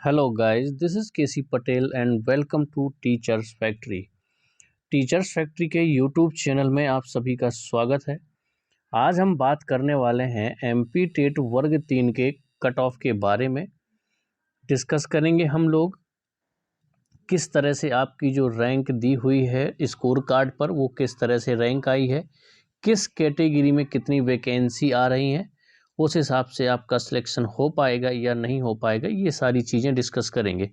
Hello guys, this is KC Patel and welcome to teachers factory. Teachers factory के YouTube channel में आप सभी का स्वागत है। आज हम बात करने वाले हैं एमपी टेट वर्ग 3 के कट ऑफ के बारे में। डिस्कस करेंगे हम लोग किस तरह से आपकी जो रैंक दी हुई है स्कोर कार्ड पर वो किस तरह से रैंक आई है, किस कैटेगरी में कितनी वैकेंसी आ रही हैं, उस हिसाब से आपका सिलेक्शन हो पाएगा या नहीं हो पाएगा, ये सारी चीज़ें डिस्कस करेंगे।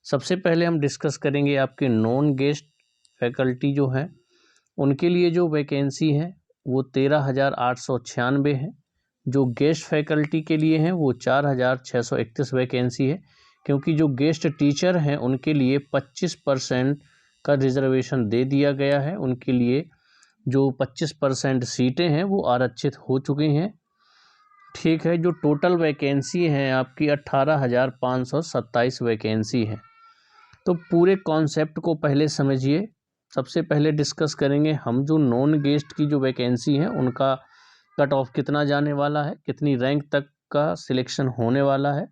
सबसे पहले हम डिस्कस करेंगे आपके नॉन गेस्ट फैकल्टी जो हैं उनके लिए जो वैकेंसी है वो 13,896 है। जो गेस्ट फैकल्टी के लिए हैं वो 4,631 वैकेंसी है, क्योंकि जो गेस्ट टीचर हैं उनके लिए 25% का रिजर्वेशन दे दिया गया है। उनके लिए जो 25% सीटें हैं वो आरक्षित हो चुकी हैं। ठीक है, जो टोटल वैकेंसी है आपकी 18,527 वैकेंसी है। तो पूरे कॉन्सेप्ट को पहले समझिए। सबसे पहले डिस्कस करेंगे हम जो नॉन गेस्ट की जो वैकेंसी है उनका कट ऑफ कितना जाने वाला है, कितनी रैंक तक का सिलेक्शन होने वाला है।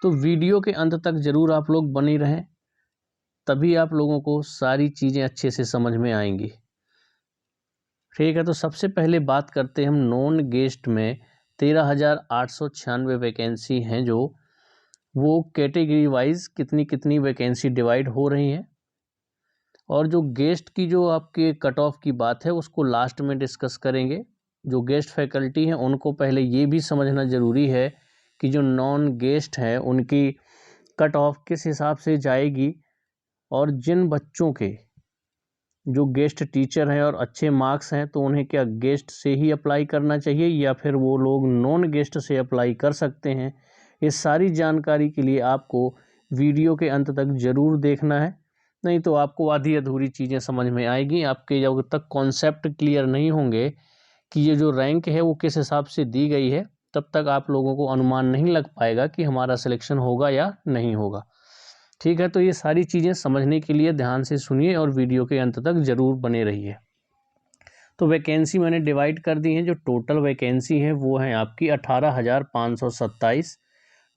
तो वीडियो के अंत तक ज़रूर आप लोग बने रहें, तभी आप लोगों को सारी चीज़ें अच्छे से समझ में आएंगी। ठीक है, तो सबसे पहले बात करते हैं हम नॉन गेस्ट में 13,896 वैकेंसी हैं जो वो कैटेगरी वाइज कितनी कितनी वैकेंसी डिवाइड हो रही हैं। और जो गेस्ट की जो आपके कट ऑफ की बात है उसको लास्ट में डिस्कस करेंगे। जो गेस्ट फैकल्टी हैं उनको पहले ये भी समझना ज़रूरी है कि जो नॉन गेस्ट है उनकी कट ऑफ किस हिसाब से जाएगी, और जिन बच्चों के जो गेस्ट टीचर हैं और अच्छे मार्क्स हैं तो उन्हें क्या गेस्ट से ही अप्लाई करना चाहिए या फिर वो लोग नॉन गेस्ट से अप्लाई कर सकते हैं। इस सारी जानकारी के लिए आपको वीडियो के अंत तक ज़रूर देखना है, नहीं तो आपको आधी अधूरी चीज़ें समझ में आएगी। आपके जब तक कॉन्सेप्ट क्लियर नहीं होंगे कि ये जो रैंक है वो किस हिसाब से दी गई है, तब तक आप लोगों को अनुमान नहीं लग पाएगा कि हमारा सिलेक्शन होगा या नहीं होगा। ठीक है, तो ये सारी चीज़ें समझने के लिए ध्यान से सुनिए और वीडियो के अंत तक ज़रूर बने रहिए। तो वैकेंसी मैंने डिवाइड कर दी है। जो टोटल वैकेंसी है वो है आपकी 18,527।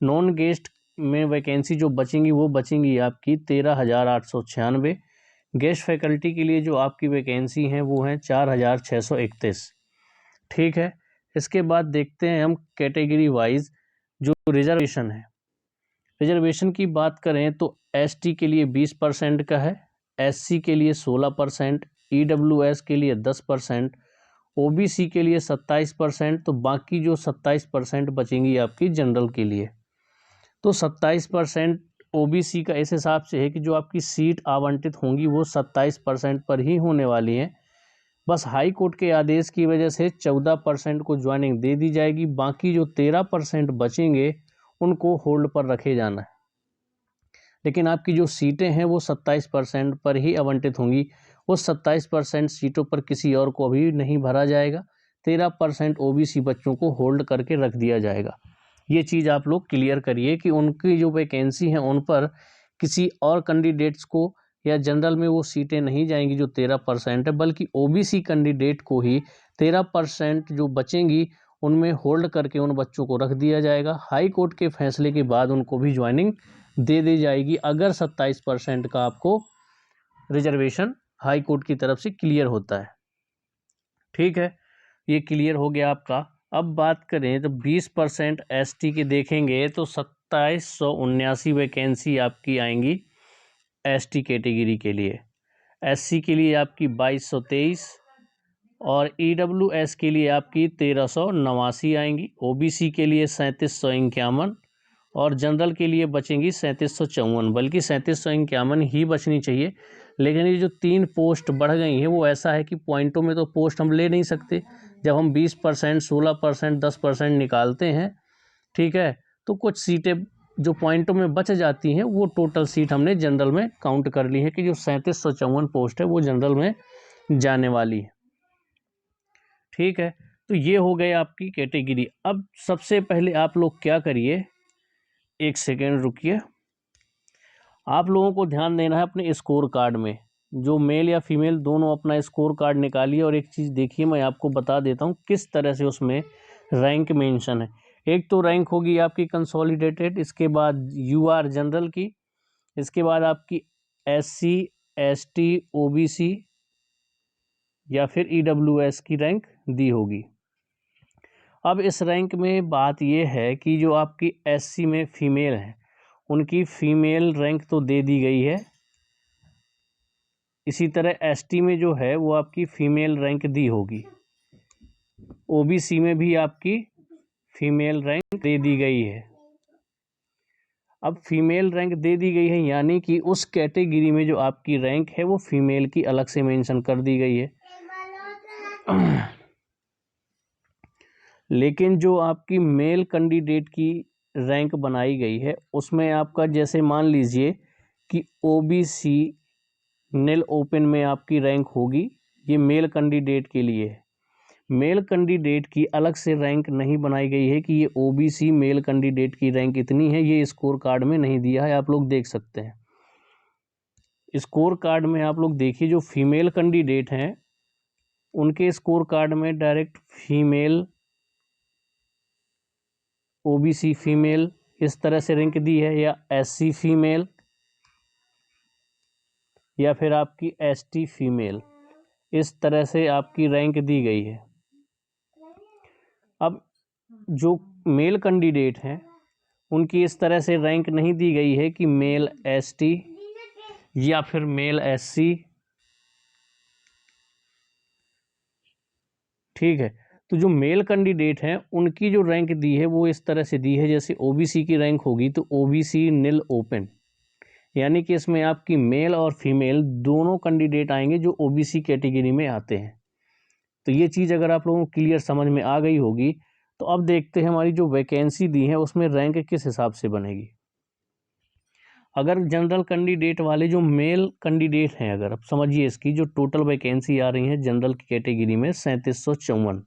नॉन गेस्ट में वैकेंसी जो बचेंगी वो बचेंगी आपकी 13,896। गेस्ट फैकल्टी के लिए जो आपकी वैकेंसी हैं वो हैं 4,631। ठीक है, इसके बाद देखते हैं हम कैटेगरी वाइज जो रिजर्वेशन है। रिजर्वेशन की बात करें तो एसटी के लिए 20% का है, एससी के लिए 16%, ईडब्ल्यूएस के लिए 10%, ओबीसी के लिए 27%। तो बाकी जो 27% बचेंगी आपकी जनरल के लिए। तो 27% ओबीसी का इस हिसाब से है कि जो आपकी सीट आवंटित होंगी वो 27% पर ही होने वाली हैं। बस हाई कोर्ट के आदेश की वजह से 14% को ज्वाइनिंग दे दी जाएगी। बाकी जो 13% बचेंगे उनको होल्ड पर रखे जाना है। लेकिन आपकी जो सीटें हैं वो 27% पर ही आवंटित होंगी। उस 27% सीटों पर किसी और को अभी नहीं भरा जाएगा। 13% ओबीसी बच्चों को होल्ड करके रख दिया जाएगा। ये चीज़ आप लोग क्लियर करिए कि उनकी जो वैकेंसी हैं उन पर किसी और कैंडिडेट्स को या जनरल में वो सीटें नहीं जाएंगी जो 13% है, बल्कि ओबीसी कैंडिडेट को ही 13% जो बचेंगी उनमें होल्ड करके उन बच्चों को रख दिया जाएगा। हाई कोर्ट के फैसले के बाद उनको भी ज्वाइनिंग दे दी जाएगी अगर 27% का आपको रिजर्वेशन हाई कोर्ट की तरफ से क्लियर होता है। ठीक है, ये क्लियर हो गया आपका। अब बात करें तो 20% एसटी के देखेंगे तो 2779 वैकेंसी आपकी आएंगी एसटी कैटेगरी के लिए। एससी के लिए आपकी 2223 और ईडब्ल्यूएस के लिए आपकी 1389 आएंगी। ओबीसी के लिए 3751 और जनरल के लिए बचेंगी 3754, बल्कि 3751 ही बचनी चाहिए। लेकिन ये जो 3 पोस्ट बढ़ गई हैं वो ऐसा है कि पॉइंटों में तो पोस्ट हम ले नहीं सकते। जब हम 20%, 16%, 10% निकालते हैं, ठीक है, तो कुछ सीटें जो पॉइंटों में बच जाती हैं वो टोटल सीट हमने जनरल में काउंट कर ली है कि जो 3754 पोस्ट है वो जनरल में जाने वाली है। ठीक है, तो ये हो गए आपकी कैटेगरी। अब सबसे पहले आप लोग क्या करिए, एक सेकेंड रुकिए। आप लोगों को ध्यान देना है अपने स्कोर कार्ड में। जो मेल या फीमेल दोनों अपना स्कोर कार्ड निकालिए और एक चीज़ देखिए, मैं आपको बता देता हूँ किस तरह से उसमें रैंक मेंशन है। एक तो रैंक होगी आपकी कंसोलिडेटेड, इसके बाद यूआर जनरल की, इसके बाद आपकी SC ST OBC या फिर EWS की रैंक दी होगी। अब इस रैंक में बात यह है कि जो आपकी SC में फीमेल है उनकी फीमेल रैंक तो दे दी गई है, इसी तरह ST में जो है वो आपकी फीमेल रैंक दी होगी, OBC में भी आपकी फीमेल रैंक दे दी गई है। अब फीमेल रैंक दे दी गई है यानी कि उस कैटेगरी में जो आपकी रैंक है वो फीमेल की अलग से मेंशन कर दी गई है। लेकिन जो आपकी मेल कैंडिडेट की रैंक बनाई गई है उसमें आपका जैसे मान लीजिए कि OBC नील ओपन में आपकी रैंक होगी, ये मेल कैंडिडेट के लिए है। मेल कैंडिडेट की अलग से रैंक नहीं बनाई गई है कि ये OBC मेल कैंडिडेट की रैंक इतनी है, ये स्कोर कार्ड में नहीं दिया है, आप लोग देख सकते हैं। स्कोर कार्ड में आप लोग देखिए जो फीमेल कैंडिडेट हैं उनके स्कोर कार्ड में डायरेक्ट फीमेल OBC फीमेल इस तरह से रैंक दी है, या SC फीमेल या फिर आपकी ST फीमेल, इस तरह से आपकी रैंक दी गई है। अब जो मेल कैंडिडेट हैं उनकी इस तरह से रैंक नहीं दी गई है कि मेल ST या फिर मेल SC, ठीक है। तो जो मेल कैंडिडेट हैं उनकी जो रैंक दी है वो इस तरह से दी है, जैसे OBC की रैंक होगी तो OBC नील ओपन, यानी कि इसमें आपकी मेल और फीमेल दोनों कैंडिडेट आएंगे जो OBC कैटेगरी में आते हैं। तो ये चीज़ अगर आप लोगों को क्लियर समझ में आ गई होगी तो अब देखते हैं हमारी जो वैकेंसी दी है उसमें रैंक किस हिसाब से बनेगी। अगर जनरल कैंडिडेट वाले जो मेल कैंडिडेट हैं, अगर आप समझिए इसकी जो टोटल वैकेंसी आ रही है जनरल की कैटेगरी में 3754,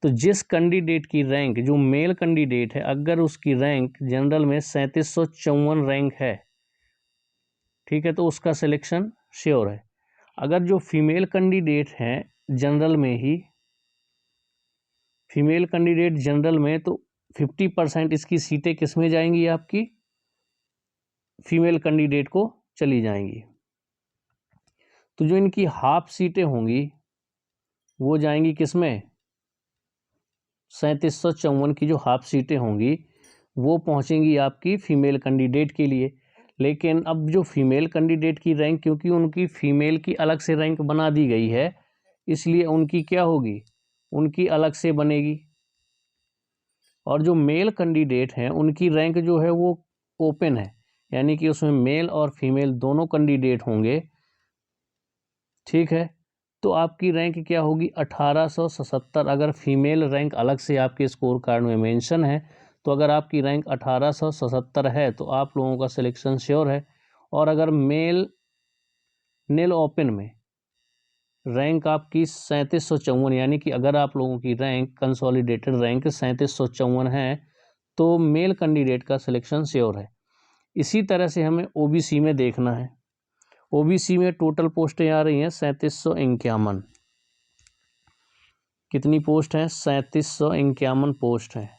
तो जिस कैंडिडेट की रैंक जो मेल कैंडिडेट है अगर उसकी रैंक जनरल में 3754 रैंक है, ठीक है, तो उसका सिलेक्शन श्योर है। अगर जो फीमेल कैंडिडेट हैं जनरल में ही, फीमेल कैंडिडेट जनरल में, तो 50% इसकी सीटें किस में जाएंगी, आपकी फीमेल कैंडिडेट को चली जाएंगी। तो जो इनकी हाफ सीटें होंगी वो जाएंगी किस में, 3754 की जो हाफ सीटें होंगी वो पहुंचेंगी आपकी फीमेल कैंडिडेट के लिए। लेकिन अब जो फीमेल कैंडिडेट की रैंक, क्योंकि उनकी फीमेल की अलग से रैंक बना दी गई है इसलिए उनकी क्या होगी, उनकी अलग से बनेगी। और जो मेल कैंडिडेट हैं उनकी रैंक जो है वो ओपन है, यानी कि उसमें मेल और फीमेल दोनों कैंडिडेट होंगे, ठीक है। तो आपकी रैंक क्या होगी 1877। अगर फीमेल रैंक अलग से आपके स्कोर कार्ड में मेंशन है तो अगर आपकी रैंक 1877 है तो आप लोगों का सिलेक्शन श्योर है। और अगर मेल नील ओपन में रैंक आपकी 3754, यानी कि अगर आप लोगों की रैंक कंसोलिडेटेड रैंक 3754 है तो मेल कैंडिडेट का सिलेक्शन श्योर है। इसी तरह से हमें OBC में देखना है। OBC में टोटल पोस्टें आ रही हैं 3751। कितनी पोस्ट हैं, 3751 पोस्ट हैं,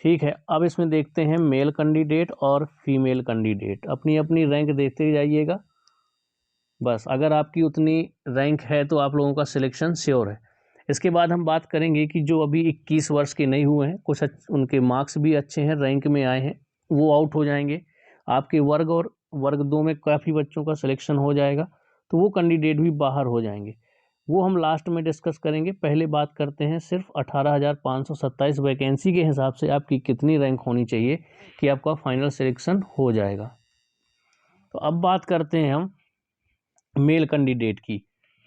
ठीक है। अब इसमें देखते हैं मेल कैंडिडेट और फीमेल कैंडिडेट, अपनी अपनी रैंक देखते जाइएगा। बस अगर आपकी उतनी रैंक है तो आप लोगों का सिलेक्शन श्योर है। इसके बाद हम बात करेंगे कि जो अभी 21 वर्ष के नहीं हुए हैं, कुछ उनके मार्क्स भी अच्छे हैं, रैंक में आए हैं, वो आउट हो जाएंगे। आपके वर्ग और वर्ग 2 में काफ़ी बच्चों का सिलेक्शन हो जाएगा तो वो कैंडिडेट भी बाहर हो जाएंगे, वो हम लास्ट में डिस्कस करेंगे। पहले बात करते हैं सिर्फ 18,527 वैकेंसी के हिसाब से आपकी कितनी रैंक होनी चाहिए कि आपका फाइनल सिलेक्शन हो जाएगा। तो अब बात करते हैं हम मेल कैंडिडेट की।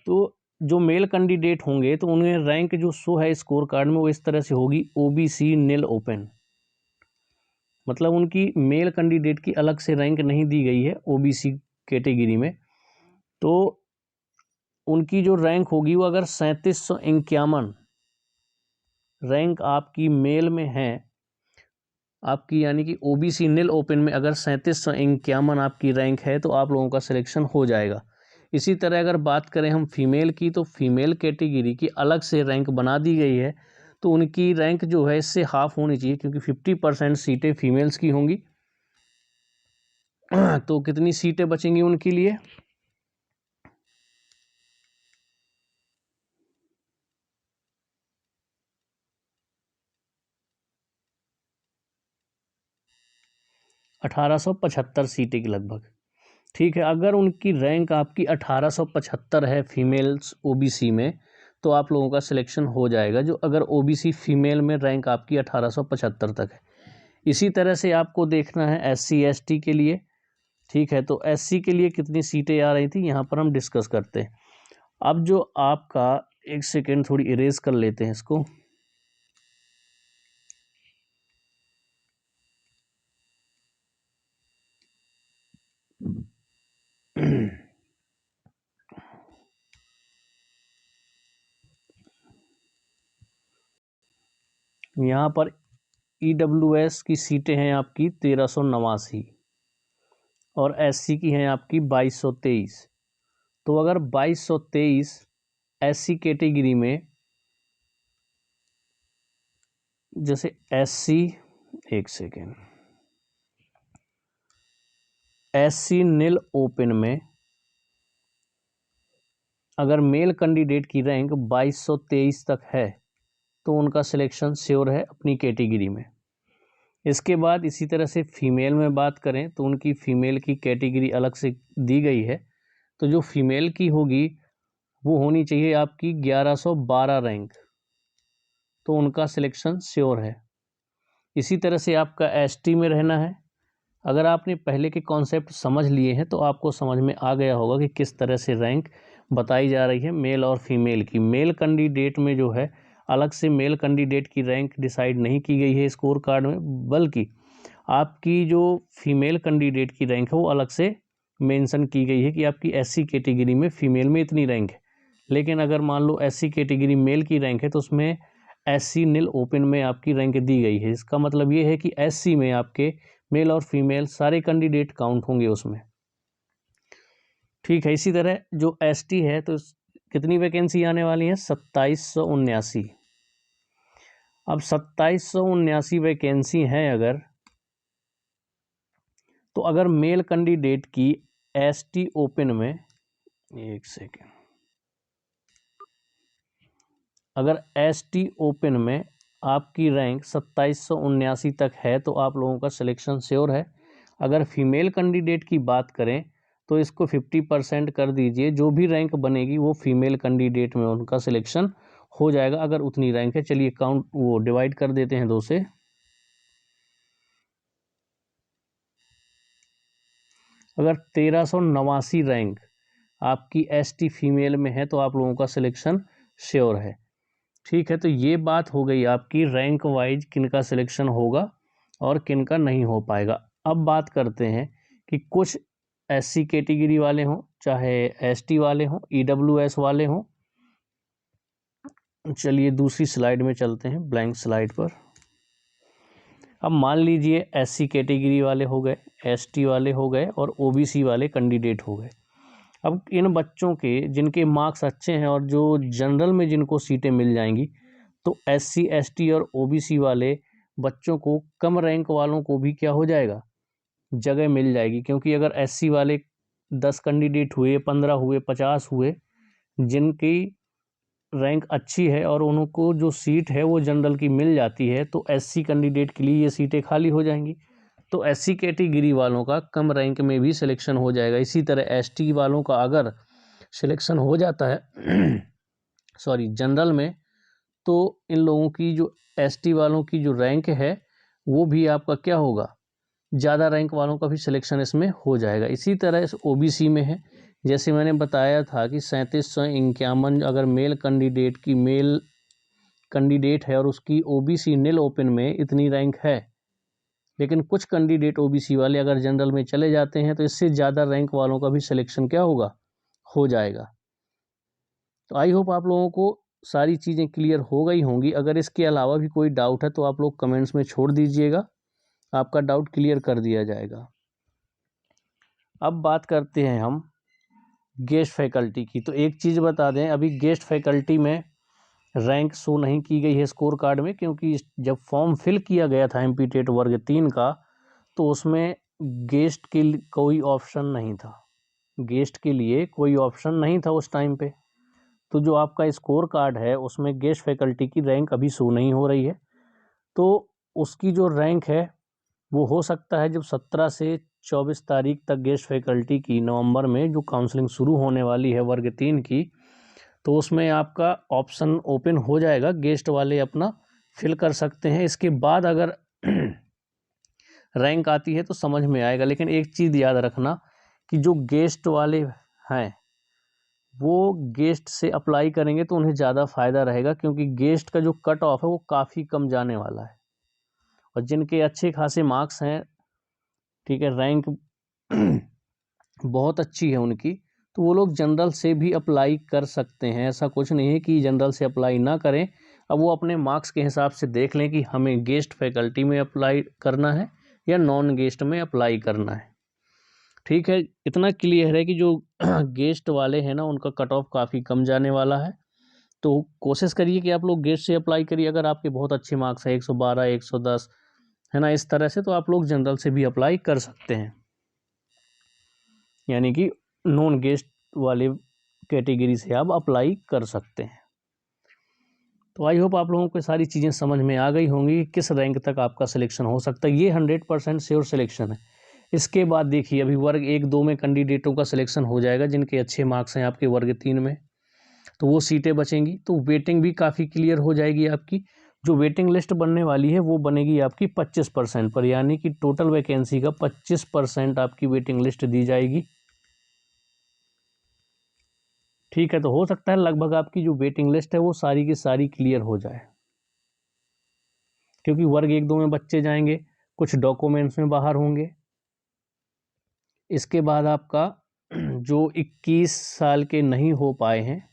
तो जो मेल कैंडिडेट होंगे तो उन्हें रैंक जो शो है स्कोर कार्ड में वो इस तरह से होगी, OBC नील ओपन, मतलब उनकी मेल कैंडिडेट की अलग से रैंक नहीं दी गई है OBC कैटेगरी में। तो उनकी जो रैंक होगी वो अगर 3751 रैंक आपकी मेल में है आपकी, यानी कि OBC नील ओपन में अगर 3751 आपकी रैंक है तो आप लोगों का सिलेक्शन हो जाएगा। इसी तरह अगर बात करें हम फीमेल की, तो फीमेल कैटेगरी की अलग से रैंक बना दी गई है, तो उनकी रैंक जो है इससे हाफ होनी चाहिए, क्योंकि 50% सीटें फीमेल्स की होंगी। तो कितनी सीटें बचेंगी उनके लिए? 1875 सीटें के लगभग। ठीक है, अगर उनकी रैंक आपकी 1875 है फीमेल्स ओबीसी में, तो आप लोगों का सिलेक्शन हो जाएगा, जो अगर ओबीसी फीमेल में रैंक आपकी 1875 तक है। इसी तरह से आपको देखना है एससी एसटी के लिए। ठीक है, तो एससी के लिए कितनी सीटें आ रही थी यहाँ पर हम डिस्कस करते हैं। अब जो आपका, एक सेकेंड थोड़ी इरेज कर लेते हैं इसको। यहाँ पर ईडब्ल्यूएस की सीटें हैं आपकी 1389 और एससी की हैं आपकी 2223। तो अगर 2223 एससी कैटेगरी में, जैसे एससी, एक सेकेंड, एससी नील ओपन में अगर मेल कैंडिडेट की रैंक 2223 तक है तो उनका सिलेक्शन श्योर है अपनी कैटेगरी में। इसके बाद इसी तरह से फीमेल में बात करें तो उनकी फीमेल की कैटेगरी अलग से दी गई है। तो जो फीमेल की होगी वो होनी चाहिए आपकी 1112 रैंक, तो उनका सिलेक्शन श्योर है। इसी तरह से आपका एसटी में रहना है। अगर आपने पहले के कॉन्सेप्ट समझ लिए हैं तो आपको समझ में आ गया होगा कि किस तरह से रैंक बताई जा रही है मेल और फीमेल की। मेल कैंडिडेट में जो है अलग से मेल कैंडिडेट की रैंक डिसाइड नहीं की गई है स्कोर कार्ड में, बल्कि आपकी जो फीमेल कैंडिडेट की रैंक है वो अलग से मेंशन की गई है कि आपकी एससी कैटेगरी में फीमेल में इतनी रैंक है। लेकिन अगर मान लो एससी कैटेगरी मेल की रैंक है तो उसमें एससी नील ओपन में आपकी रैंक दी गई है। इसका मतलब ये है कि एससी में आपके मेल और फीमेल सारे कैंडिडेट काउंट होंगे उसमें। ठीक है, इसी तरह जो एसटी है तो कितनी वैकेंसी आने वाली है? 2779। अब 2779 वैकेंसी है अगर, तो अगर मेल कैंडिडेट की एसटी ओपन में, एक सेकेंड, अगर एसटी ओपन में आपकी रैंक 2779 तक है तो आप लोगों का सिलेक्शन श्योर है। अगर फीमेल कैंडिडेट की बात करें तो इसको 50% कर दीजिए, जो भी रैंक बनेगी वो फीमेल कैंडिडेट में उनका सिलेक्शन हो जाएगा अगर उतनी रैंक है। चलिए काउंट वो डिवाइड कर देते हैं 2 से। अगर 1389 रैंक आपकी एसटी फीमेल में है तो आप लोगों का सिलेक्शन श्योर है। ठीक है, तो ये बात हो गई आपकी रैंक वाइज किनका सिलेक्शन होगा और किनका नहीं हो पाएगा। अब बात करते हैं कि कुछ एससी कैटेगरी वाले हों चाहे एसटी वाले हों ईडब्ल्यूएस वाले हों। चलिए दूसरी स्लाइड में चलते हैं, ब्लैंक स्लाइड पर। अब मान लीजिए एससी कैटेगरी वाले हो गए, एसटी वाले हो गए और ओबीसी वाले कैंडिडेट हो गए। अब इन बच्चों के जिनके मार्क्स अच्छे हैं और जो जनरल में जिनको सीटें मिल जाएंगी, तो एससी एसटी और ओबीसी वाले बच्चों को कम रैंक वालों को भी क्या हो जाएगा? जगह मिल जाएगी। क्योंकि अगर एससी वाले 10 कैंडिडेट हुए, 15 हुए, 50 हुए, जिनकी रैंक अच्छी है और उनको जो सीट है वो जनरल की मिल जाती है, तो एससी कैंडिडेट के लिए ये सीटें खाली हो जाएंगी। तो एससी कैटेगरी वालों का कम रैंक में भी सिलेक्शन हो जाएगा। इसी तरह एसटी वालों का अगर सिलेक्शन हो जाता है सॉरी जनरल में, तो इन लोगों की जो एसटी वालों की जो रैंक है वो भी आपका क्या होगा? ज़्यादा रैंक वालों का भी सिलेक्शन इसमें हो जाएगा। इसी तरह इस ओबीसी में है, जैसे मैंने बताया था कि 3751 अगर मेल कैंडिडेट की मेल कैंडिडेट है और उसकी ओबीसी नील ओपन में इतनी रैंक है, लेकिन कुछ कैंडिडेट ओबीसी वाले अगर जनरल में चले जाते हैं तो इससे ज़्यादा रैंक वालों का भी सिलेक्शन क्या होगा? हो जाएगा। तो आई होप आप लोगों को सारी चीज़ें क्लियर हो गई होंगी। अगर इसके अलावा भी कोई डाउट है तो आप लोग कमेंट्स में छोड़ दीजिएगा, आपका डाउट क्लियर कर दिया जाएगा। अब बात करते हैं हम गेस्ट फैकल्टी की। तो एक चीज़ बता दें, अभी गेस्ट फैकल्टी में रैंक शो नहीं की गई है स्कोर कार्ड में, क्योंकि जब फॉर्म फिल किया गया था एमपी टेट वर्ग 3 का तो उसमें गेस्ट के कोई ऑप्शन नहीं था, गेस्ट के लिए कोई ऑप्शन नहीं था उस टाइम पे। तो जो आपका स्कोर कार्ड है उसमें गेस्ट फैकल्टी की रैंक अभी शो नहीं हो रही है, तो उसकी जो रैंक है वो हो सकता है जब 17 से 24 तारीख तक गेस्ट फैकल्टी की नवंबर में जो काउंसलिंग शुरू होने वाली है वर्ग 3 की, तो उसमें आपका ऑप्शन ओपन हो जाएगा, गेस्ट वाले अपना फिल कर सकते हैं। इसके बाद अगर रैंक आती है तो समझ में आएगा। लेकिन एक चीज़ याद रखना कि जो गेस्ट वाले हैं वो गेस्ट से अप्लाई करेंगे तो उन्हें ज़्यादा फ़ायदा रहेगा, क्योंकि गेस्ट का जो कट ऑफ है वो काफ़ी कम जाने वाला है। और जिनके अच्छे खासे मार्क्स हैं, ठीक है, रैंक बहुत अच्छी है उनकी, तो वो लोग जनरल से भी अप्लाई कर सकते हैं। ऐसा कुछ नहीं है कि जनरल से अप्लाई ना करें। अब वो अपने मार्क्स के हिसाब से देख लें कि हमें गेस्ट फैकल्टी में अप्लाई करना है या नॉन गेस्ट में अप्लाई करना है। ठीक है, इतना क्लियर है कि जो गेस्ट वाले हैं ना उनका कट ऑफ काफ़ी कम जाने वाला है। तो कोशिश करिए कि आप लोग गेस्ट से अप्लाई करिए। अगर आपके बहुत अच्छे मार्क्स है 112 110 है ना, इस तरह से, तो आप लोग जनरल से भी अप्लाई कर सकते हैं, यानी कि नॉन गेस्ट वाले कैटेगरी से आप अप्लाई कर सकते हैं। तो आई होप आप लोगों को सारी चीज़ें समझ में आ गई होंगी कि किस रैंक तक आपका सिलेक्शन हो सकता है। ये 100% श्योर सिलेक्शन है। इसके बाद देखिए अभी वर्ग 1-2 में कैंडिडेटों का सिलेक्शन हो जाएगा जिनके अच्छे मार्क्स हैं आपके वर्ग 3 में, तो वो सीटें बचेंगी, तो वेटिंग भी काफ़ी क्लियर हो जाएगी आपकी। जो वेटिंग लिस्ट बनने वाली है वो बनेगी आपकी 25% पर, यानी कि टोटल वैकेंसी का 25% आपकी वेटिंग लिस्ट दी जाएगी। ठीक है, तो हो सकता है लगभग आपकी जो वेटिंग लिस्ट है वो सारी की सारी क्लियर हो जाए, क्योंकि वर्ग 1-2 में बच्चे जाएंगे, कुछ डॉक्यूमेंट्स में बाहर होंगे। इसके बाद आपका जो 21 साल के नहीं हो पाए हैं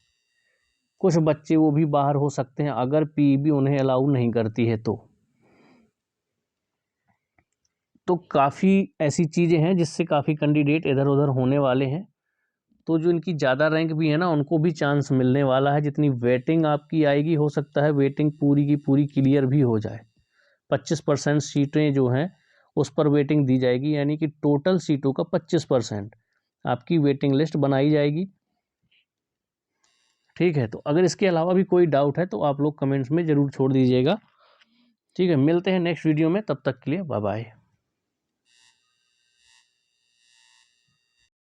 कुछ बच्चे, वो भी बाहर हो सकते हैं अगर पीईबी उन्हें अलाउ नहीं करती है तो काफ़ी ऐसी चीज़ें हैं जिससे काफ़ी कैंडिडेट इधर उधर होने वाले हैं। तो जो इनकी ज़्यादा रैंक भी है ना उनको भी चांस मिलने वाला है। जितनी वेटिंग आपकी आएगी हो सकता है वेटिंग पूरी की पूरी क्लियर भी हो जाए। 25% सीटें जो हैं उस पर वेटिंग दी जाएगी, यानी कि टोटल सीटों का 25% आपकी वेटिंग लिस्ट बनाई जाएगी। ठीक है, तो अगर इसके अलावा भी कोई डाउट है तो आप लोग कमेंट्स में ज़रूर छोड़ दीजिएगा। ठीक है, मिलते हैं नेक्स्ट वीडियो में, तब तक के लिए बाय बाय।